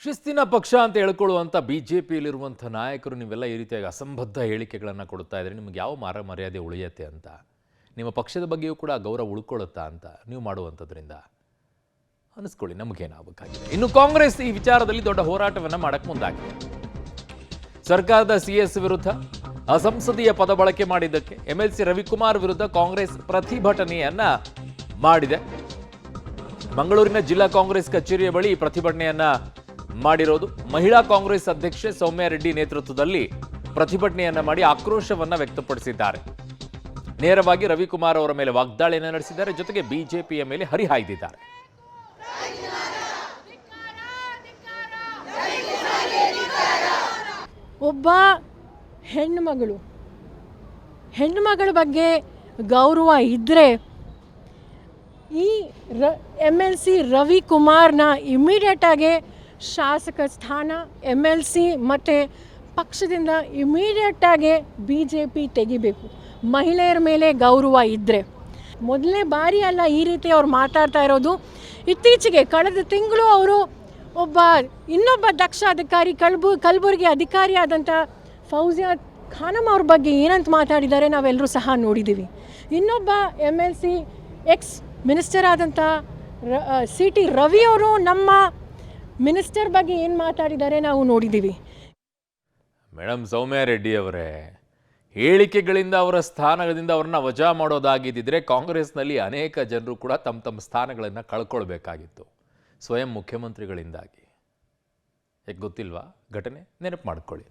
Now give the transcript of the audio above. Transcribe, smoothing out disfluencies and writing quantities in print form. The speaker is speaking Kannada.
ಶಿಸ್ತಿನ ಪಕ್ಷ ಅಂತ ಹೇಳ್ಕೊಳ್ಳುವಂಥ ಬಿಜೆಪಿಯಲ್ಲಿರುವಂಥ ನಾಯಕರು ನೀವೆಲ್ಲ ಈ ರೀತಿಯಾಗಿ ಅಸಂಬದ್ಧ ಹೇಳಿಕೆಗಳನ್ನು ಕೊಡ್ತಾ ಇದ್ರೆ ನಿಮ್ಗೆ ಯಾವ ಮರ್ಯಾದೆ ಉಳಿಯುತ್ತೆ ಅಂತ, ನಿಮ್ಮ ಪಕ್ಷದ ಬಗ್ಗೆಯೂ ಕೂಡ ಗೌರವ ಉಳ್ಕೊಳ್ಳುತ್ತಾ ಅಂತ ನೀವು ಮಾಡುವಂಥದ್ರಿಂದ ಅನಿಸ್ಕೊಳ್ಳಿ, ನಮಗೇನಾಗಬೇಕಾಗಿದೆ. ಇನ್ನು ಕಾಂಗ್ರೆಸ್ ಈ ವಿಚಾರದಲ್ಲಿ ದೊಡ್ಡ ಹೋರಾಟವನ್ನು ಮಾಡಕ್ಕೆ ಮುಂದಾಗಿದೆ. ಸರ್ಕಾರದ ಸಿಎಸ್ ವಿರುದ್ಧ ಅಸಂಸದೀಯ ಪದ ಬಳಕೆ ಮಾಡಿದ್ದಕ್ಕೆ ಎಂಎಲ್ಸಿ ರವಿಕುಮಾರ್ ವಿರುದ್ಧ ಕಾಂಗ್ರೆಸ್ ಪ್ರತಿಭಟನೆಯನ್ನ ಮಾಡಿದೆ. ಮಂಗಳೂರಿನ ಜಿಲ್ಲಾ ಕಾಂಗ್ರೆಸ್ ಕಚೇರಿಯ ಬಳಿ ಪ್ರತಿಭಟನೆಯನ್ನ ಮಾಡಿರೋದು. ಮಹಿಳಾ ಕಾಂಗ್ರೆಸ್ ಅಧ್ಯಕ್ಷೆ ಸೌಮ್ಯ ರೆಡ್ಡಿ ನೇತೃತ್ವದಲ್ಲಿ ಪ್ರತಿಭಟನೆಯನ್ನ ಮಾಡಿ ಆಕ್ರೋಶವನ್ನ ವ್ಯಕ್ತಪಡಿಸಿದ್ದಾರೆ. ನೇರವಾಗಿ ರವಿಕುಮಾರ್ ಅವರ ಮೇಲೆ ವಾಗ್ದಾಳಿಯನ್ನು ನಡೆಸಿದ್ದಾರೆ. ಜೊತೆಗೆ ಬಿಜೆಪಿಯ ಮೇಲೆ ಹರಿಹಾಯ್ದಿದ್ದಾರೆ. ಒಬ್ಬ ಹೆಣ್ಣುಮಗಳ ಬಗ್ಗೆ ಗೌರವ ಇದ್ದರೆ ಈ MLC ರವಿಕುಮಾರ್ನ ಇಮಿಡಿಯೇಟಾಗಿ ಶಾಸಕ ಸ್ಥಾನ MLC ಮತ್ತು ಪಕ್ಷದಿಂದ ಇಮಿಡಿಯೇಟಾಗಿ BJP ತೆಗಿಬೇಕು. ಮಹಿಳೆಯರ ಮೇಲೆ ಗೌರವ ಇದ್ದರೆ ಮೊದಲನೇ ಬಾರಿ ಅಲ್ಲ ಈ ರೀತಿ ಅವ್ರು ಮಾತಾಡ್ತಾ ಇರೋದು. ಇತ್ತೀಚೆಗೆ ಕಳೆದ ತಿಂಗಳು ಅವರು ಇನ್ನೊಬ್ಬ ದಕ್ಷ ಅಧಿಕಾರಿ ಕಲಬುರಗಿ ಅಧಿಕಾರಿ ಆದಂಥ ಫೌಜಿಯಾ ಖಾನಮ್ ಅವ್ರ ಬಗ್ಗೆ ಏನಂತ ಮಾತಾಡಿದ್ದಾರೆ ನಾವೆಲ್ಲರೂ ಸಹ ನೋಡಿದ್ದೀವಿ. ಇನ್ನೊಬ್ಬ MLC ಎಕ್ಸ್ ಮಿನಿಸ್ಟರ್ ಆದಂಥ CT ರವಿ ಅವರು ನಮ್ಮ ಮಿನಿಸ್ಟರ್ ಬಗ್ಗೆ ಏನು ಮಾತಾಡಿದ್ದಾರೆ ನಾವು ನೋಡಿದ್ದೀವಿ. ಮೇಡಮ್ ಸೌಮ್ಯ ರೆಡ್ಡಿ ಅವರೇ, ಹೇಳಿಕೆಗಳಿಂದ ಅವರ ಸ್ಥಾನದಿಂದ ಅವ್ರನ್ನ ವಜಾ ಮಾಡೋದಾಗಿದ್ದರೆ ಕಾಂಗ್ರೆಸ್ನಲ್ಲಿ ಅನೇಕ ಜನರು ಕೂಡ ತಮ್ಮ ಸ್ಥಾನಗಳನ್ನು ಕಳ್ಕೊಳ್ಬೇಕಾಗಿತ್ತು, ಸ್ವಯಂ ಮುಖ್ಯಮಂತ್ರಿಗಳಿಂದಾಗಿ. ಯಾಕೆ ಗೊತ್ತಿಲ್ವಾ ಘಟನೆ? ನೆನಪು ಮಾಡ್ಕೊಳ್ಳಿ.